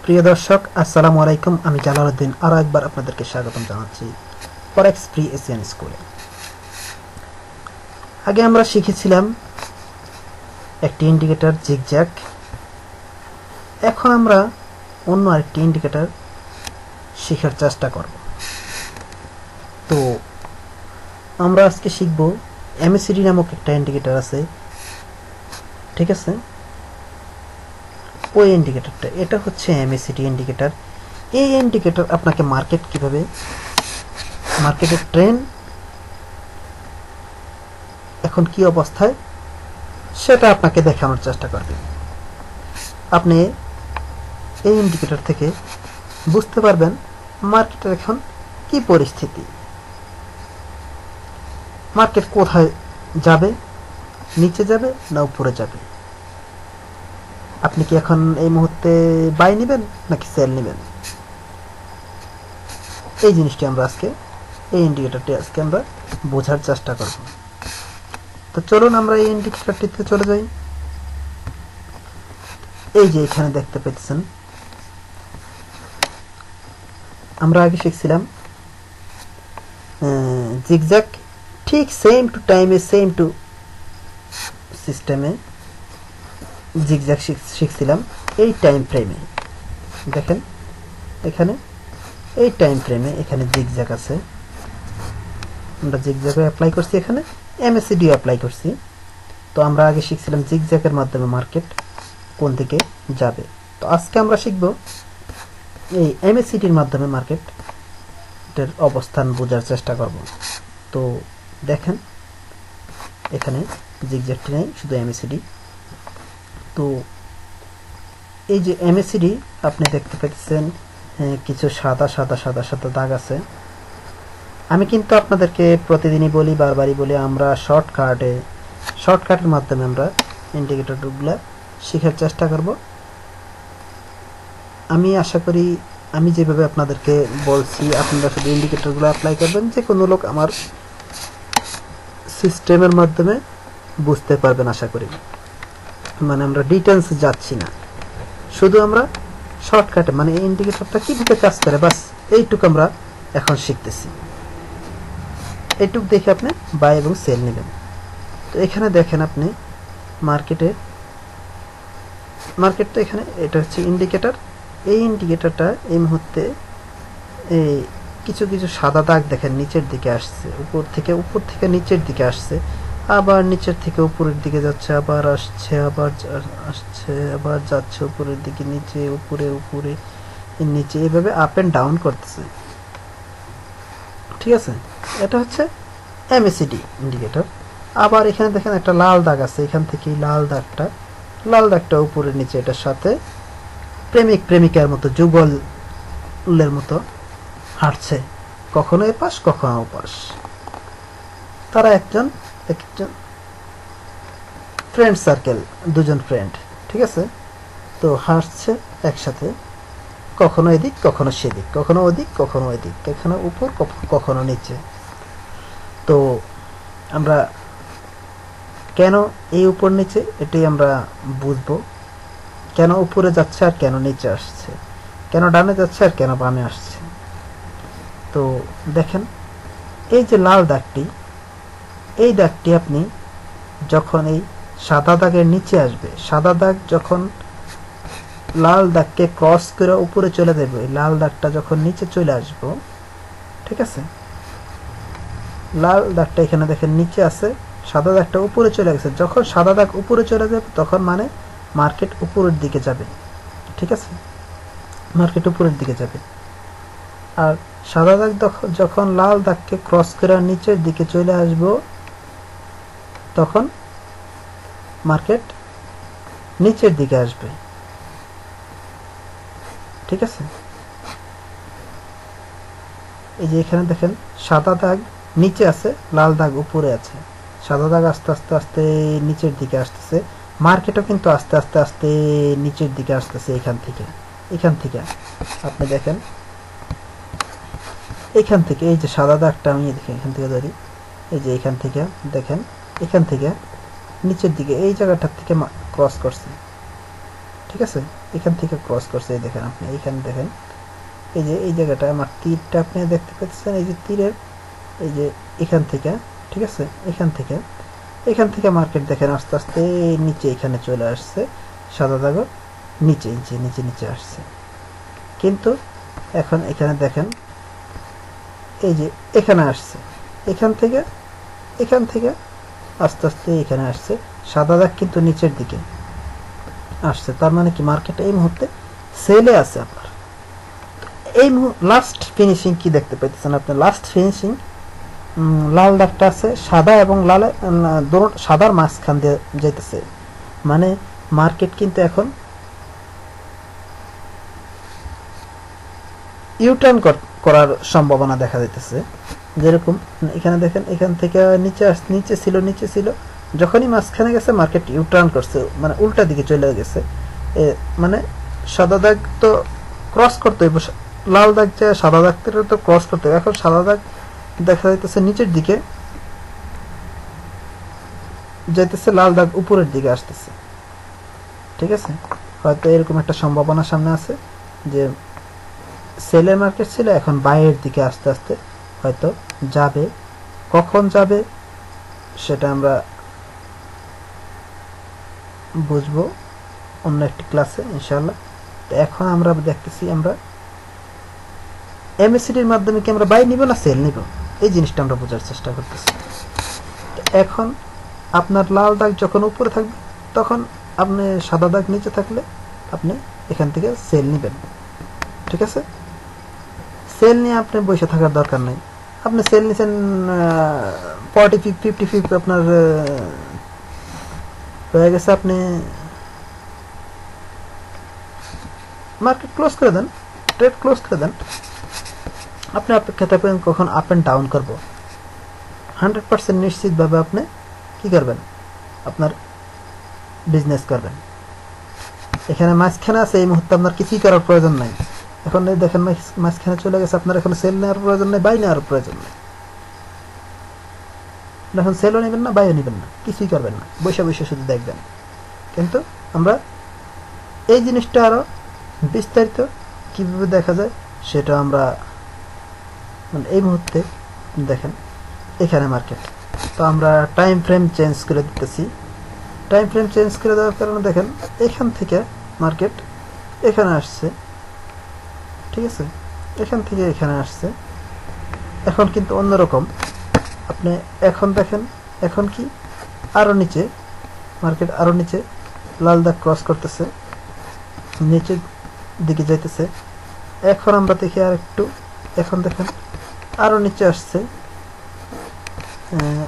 প্রিয় দর্শক আসসালামু আলাইকুম, আমি জালালউদ্দিন আরো একবার আপনাদেরকে স্বাগতম জানাচ্ছি ফরেক্স ফ্রি এশিয়ান স্কুলে। আগে আমরা শিখেছিলাম একটি ইন্ডিকেটর জিগজ্যাগ, এখন আমরা অন্য আরেকটি ইন্ডিকেটর শেখার চেষ্টা করব। তো আমরা আজকে শিখব এমএসিডি নামক একটা ইন্ডিকেটর আছে, ঠিক আছে? ওই ইন্ডিকেটরটা, এটা হচ্ছে এমএসিডি ইন্ডিকেটর। এই ইন্ডিকেটর আপনাকে মার্কেটের ট্রেন্ড এখন কি অবস্থায় সেটা আপনাকে দেখানোর চেষ্টা করবে। আপনি এই ইন্ডিকেটর থেকে বুঝতে পারবেন মার্কেটের এখন কি পরিস্থিতি, মার্কেট কোথায় যাবে, নিচে যাবে না উপরে যাবে। আপনি কি এখন এই মুহূর্তে বাই নেবেন নাকি সেল নেবেন, এই জিনিসটি আমরা আজকে এই ইন্ডিকেটরটি আজকে আমরা বোঝার চেষ্টা করব। তো চলুন আমরা এই ইন্ডিকেটরটিতে চলে যাই। এই যে এখানে দেখতে পেতেছেন, আমরা আগে শিখছিলাম জিগজ্যাগ, ঠিক সেম টু টাইমে সেম টু সিস্টেমে জিগজ্যাগ শিখছিলাম। এই টাইম ফ্রেমে দেখেন, এখানে এই টাইম ফ্রেমে এখানে জিগজ্যাগ আছে, আমরা জিগজ্যাগও অ্যাপ্লাই করছি, এখানে এমএসিডিও অ্যাপ্লাই করছি। তো আমরা আগে শিখছিলাম জিগজ্যাগের মাধ্যমে মার্কেট কোন দিকে যাবে। তো আজকে আমরা শিখব এই এমএসিডির মাধ্যমে মার্কেটের অবস্থান বোঝার চেষ্টা করব। তো দেখেন এখানে জিগজ্যাগটি নেই, শুধু এমএসিডি। তো এই যে এমএসিডি আপনি দেখতে পাচ্ছেন কিছু সাদা সাদা সাদা সাদা দাগ আছে। আমি কিন্তু আপনাদেরকে প্রতিদিনই বলি, বারবারই বলি, আমরা শর্টকাটের মাধ্যমে আমরা ইন্ডিকেটরগুলো শেখার চেষ্টা করব। আমি আশা করি আমি যেভাবে আপনাদেরকে বলছি আপনারা শুধু ইন্ডিকেটরগুলো অ্যাপ্লাই করবেন, যে কোনো লোক আমার সিস্টেমের মাধ্যমে বুঝতে পারবেন আশা করি। মানে আমরা ডিটেলস যাচ্ছি না, শুধু আমরা শর্টকাটে মানে এই ইন্ডিকেটরটা কিভাবে কাজ করে বাস এইটুকু আমরা এখন শিখতেছি। এইটুক দেখে আপনি বাই এবং সেল নেবেন। তো এখানে দেখেন আপনি মার্কেটটা এখানে এটা হচ্ছে ইন্ডিকেটর। এই ইন্ডিকেটরটা এই মুহূর্তে এই কিছু কিছু সাদা দাগ দেখেন নিচের দিকে আসছে, উপর থেকে নিচের দিকে আসছে, আবার নিচের থেকে উপরের দিকে যাচ্ছে, আবার আসছে, আবার যাচ্ছে উপরের দিকে, নিচে উপরে নিচে, এইভাবে আপ এন্ড ডাউন করতেছে, ঠিক আছে? এটা হচ্ছে এমএসিডি ইন্ডিকেটর। আবার এখানে দেখেন একটা লাল দাগ আছে, এখান থেকে লাল দাগটা উপরে নিচে, এটার সাথে প্রেমিকার মতো যুগলের মতো হাঁটছে, কখনো এপাশ কখনো ওপাশ। তারা একজন ফ্রেন্ড সার্কেল, দুজন ফ্রেন্ড, ঠিক আছে? তো হাঁটছে একসাথে, কখনো এদিক কখনো সেদিক, কখনো ওদিক কখনো ওইদিক, কখনো উপর কখনো নিচে। তো আমরা কেন এই উপর নিচে এটাই আমরা বুঝবো, কেন উপরে যাচ্ছে আর কেন নিচে আসছে, কেন ডানে যাচ্ছে আর কেন বামে আসছে। তো দেখেন এই যে লাল দাগটি, এই দাগটি আপনি যখন এই সাদা দাগের নিচে আসবে, সাদা দাগ যখন লাল দাগকে ক্রস করে উপরে চলে যাবে, লাল দাগটা যখন নিচে চলে আসবো, ঠিক আছে? লাল দাগটা এখানে দেখেন নিচে আছে, সাদা দাগটা উপরে চলে গেছে। যখন সাদা দাগ উপরে চলে যাবে তখন মানে মার্কেট উপরের দিকে যাবে, ঠিক আছে? মার্কেট উপরের দিকে যাবে। আর সাদা দাগ যখন লাল দাগকে ক্রস করে নিচের দিকে চলে আসবো তখন মার্কেট নিচের দিকে আসবে, ঠিক আছে? এই যে এখানে দেখেন সাদা দাগ নিচে আছে, লাল দাগ উপরে আছে। সাদা দাগ আস্তে আস্তে আস্তে নিচের দিকে আসতেছে, মার্কেটও কিন্তু আস্তে আস্তে আস্তে নিচের দিকে আসতেছে। এখান থেকে আপনি দেখেন, এখান থেকে এই যে সাদা দাগটা আমি এখান থেকে ধরি, এই যে এখান থেকে দেখেন, এখান থেকে নিচের দিকে এই জায়গাটার থেকে ক্রস করছে, ঠিক আছে? এখান থেকে ক্রস করছে, এই দেখেন আপনি এইখানে দেখেন, এই যে এই জায়গাটা আমার তীরটা আপনি দেখতে পাচ্ছেন, এই যে তীরের এই যে এখান থেকে, ঠিক আছে, এখান থেকে মার্কেট দেখেন আস্তে আস্তে নিচে এখানে চলে আসছে, সাদা দাগের নিচে নিচে আসছে। কিন্তু এখন এখানে দেখেন এই যে এখানে আসছে, এখান থেকে আস্তে আস্তে এখানে আসছে, সাদা দাগ কিন্তু নিচের দিকে আসছে। তার মানে কি মার্কেট এই মুহূর্তে সেলে আছে আপনার। এই লাস্ট ফিনিশিং কি দেখতে পাইতেছেন আপনি? লাস্ট ফিনিশিং লাল দাগটা আছে, সাদা এবং লাল সাদার মাঝখান দিয়ে যাইতেছে, মানে মার্কেট কিন্তু এখন ইউটার্ন করার সম্ভাবনা দেখা যাইতেছে। যেরকম এখানে দেখেন, এখান থেকে নিচে ছিল, যখনই মাঝখানে গেছে মার্কেট ইউটার্ন করছে, মানে উল্টা দিকে চলে গেছে। মানে সাদা দাগ তো ক্রস করতে হইব, লাল দাগ যে সাদা দাগ তো ক্রস করতে হবে। এখন সাদা দাগ দেখা যাইতেছে নিচের দিকে যাইতেছে, লাল দাগ উপরের দিকে আসতেছে, ঠিক আছে। হয়তো এরকম একটা সম্ভাবনা সামনে আছে যে সেলের মার্কেট ছিল, এখন বাইরের দিকে আস্তে আস্তে হয়তো যাবে। কখন যাবে সেটা আমরা বুঝবো অন্য একটি ক্লাসে ইনশাআল্লাহ। তো এখন আমরা দেখতেছি আমরা এমএসিডির মাধ্যমে কি আমরা বাই নিব না সেল নিব, এই জিনিসটা আমরা বোঝার চেষ্টা করতেছি। এখন আপনার লাল দাগ যখন উপরে থাকবে তখন আপনি সাদা দাগ নিচে থাকলে আপনি এখান থেকে সেল নেবেন, ঠিক আছে। সেল নিয়ে আপনি বসে থাকার দরকার নাই। আপনি সেল নিছেন 40-50 আপনার হয়ে গেছে, আপনি মার্কেট ক্লোজ করে দেন, ট্রেড ক্লোজ করে দেন। আপনি অপেক্ষা থাকবেন কখন আপ এন্ড ডাউন করব। 100% নিশ্চিতভাবে আপনি কি করবেন, আপনার বিজনেস করবেন। এখানে মাঝখানে আছে, এই মুহূর্তে আপনার কিছুই করার প্রয়োজন নাই। এখন দেখেন মাঝখানে চলে গেছে, আপনার এখন সেল নেওয়ার প্রয়োজন নেই, বাই নেওয়ার প্রয়োজন নেই। এখন সেলও নেবেন না, বাইও নেবেন না, কিছুই করবেন না, বসে বসে শুধু দেখবেন। কিন্তু আমরা এই জিনিসটা আরো বিস্তারিত কিভাবে দেখা যায় সেটা আমরা মানে এই মুহূর্তে দেখেন এখানে মার্কেট, তো আমরা টাইম ফ্রেম চেঞ্জ করে দিতেছি। টাইম ফ্রেম চেঞ্জ করে দেওয়ার কারণে দেখেন এখান থেকে মার্কেট এখানে আসছে, ঠিক আছে, এখান থেকে এখানে আসছে। এখন কিন্তু অন্যরকম, আপনি এখন দেখেন এখন কি আরো নিচে মার্কেট, আরো নিচে লাল দাগ ক্রস করতেছে, নিচের দিকে যাইতেছে। এখন আমরা দেখি আর একটু, এখন দেখেন আরো নিচে আসছে,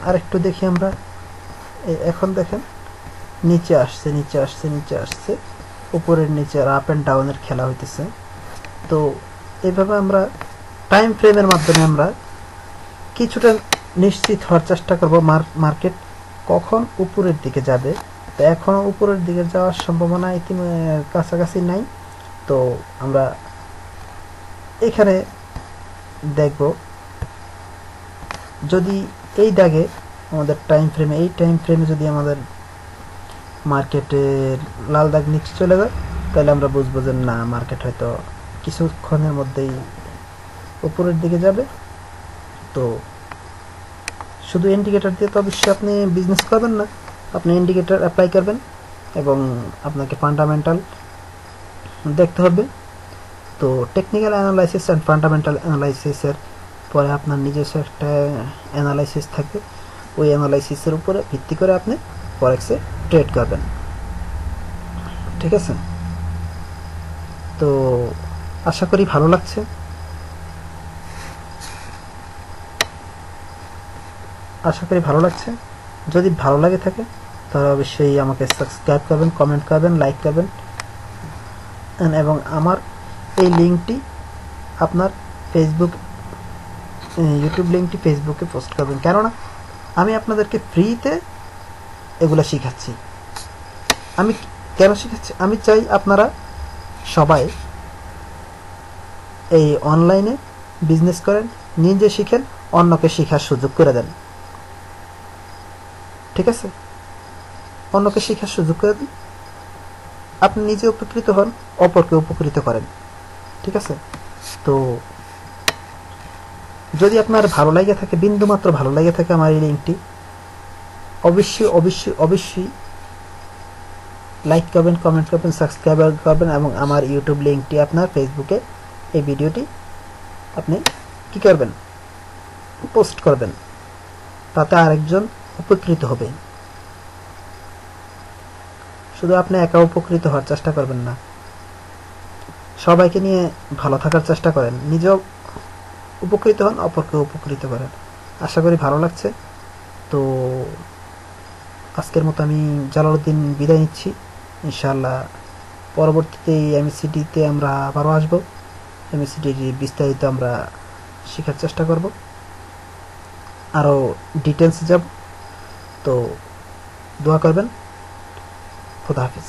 আর একটু দেখি আমরা, এখন দেখেন নিচে আসছে, উপরের নিচে আপ এন্ড ডাউনের খেলা হইতেছে। তো এইভাবে আমরা টাইম ফ্রেমের মাধ্যমে আমরা কিছুটা নিশ্চিত হওয়ার চেষ্টা করব মার্কেট কখন উপরের দিকে যাবে। তো এখনো উপরের দিকে যাওয়ার সম্ভাবনা কাছাকাছি নাই। তো আমরা এখানে দেখব যদি এই দাগে আমাদের টাইম ফ্রেমে যদি আমাদের মার্কেটের লাল দাগ নিচে চলে যায়, তাহলে আমরা বুঝবো যে না, মার্কেট হয়তো কিছুক্ষণের মধ্যেই উপরের দিকে যাবে। তো শুধু ইন্ডিকেটর দিয়ে তো অবশ্যই আপনি বিজনেস করবেন না, আপনি ইন্ডিকেটর অ্যাপ্লাই করবেন এবং আপনাকে ফান্ডামেন্টাল দেখতে হবে। তো টেকনিক্যাল অ্যানালাইসিস অ্যান্ড ফান্ডামেন্টাল অ্যানালাইসিসের পরে আপনার নিজস্ব একটা অ্যানালাইসিস থাকবে, ওই অ্যানালাইসিসের উপরে ভিত্তি করে আপনি ফরেক্সে ট্রেড করবেন, ঠিক আছে। তো আশা করি ভালো লাগছে। যদি ভালো লাগে থাকে তাহলে অবশ্যই আমাকে সাবস্ক্রাইব করবেন, কমেন্ট করবেন, লাইক করবেন এবং আমার এই লিঙ্কটি আপনার ইউটিউব লিঙ্কটি ফেসবুকে পোস্ট করবেন, কেননা আমি আপনাদেরকে ফ্রিতে এগুলো শিখাচ্ছি। আমি কেন শিখাচ্ছি, আমি চাই আপনারা সবাই এই অনলাইনে বিজনেস করেন, নিজে শিখেন, অন্যকে শেখার সুযোগ করে দেন, ঠিক আছে। অন্যকে শেখার সুযোগ করে দিন, আপনি নিজে উপকৃত হন, অপরকে উপকৃত করেন। ঠিক আছে? তো যদি আপনার ভালো লাগে থাকে, বিন্দুমাত্র ভালো লাগে থাকে আমার এই লিঙ্কটি, অবশ্যই অবশ্যই অবশ্যই লাইক করবেন, কমেন্ট করবেন, সাবস্ক্রাইব করবেন এবং আমার ইউটিউব লিঙ্কটি আপনার ফেসবুকে এই ভিডিওটি আপনি কি করবেন, পোস্ট করবেন, তাতে আরেকজন উপকৃত হবে। শুধু আপনি একা উপকৃত হওয়ার চেষ্টা করবেন না, সবাইকে নিয়ে ভালো থাকার চেষ্টা করেন, নিজেও উপকৃত হন, অপরকে উপকৃত করেন। আশা করি ভালো লাগছে। তো আজকের মতো আমি জালালউদ্দিন বিদায় নিচ্ছি। ইনশাআল্লাহ পরবর্তীতে এমএসসিডিতে আমরা আবারও আসবো, এমএসসিডির বিস্তারিত আমরা শেখার চেষ্টা করব, আরও ডিটেলসে যাব। তো দোয়া করবেন। খুদা হাফিজ।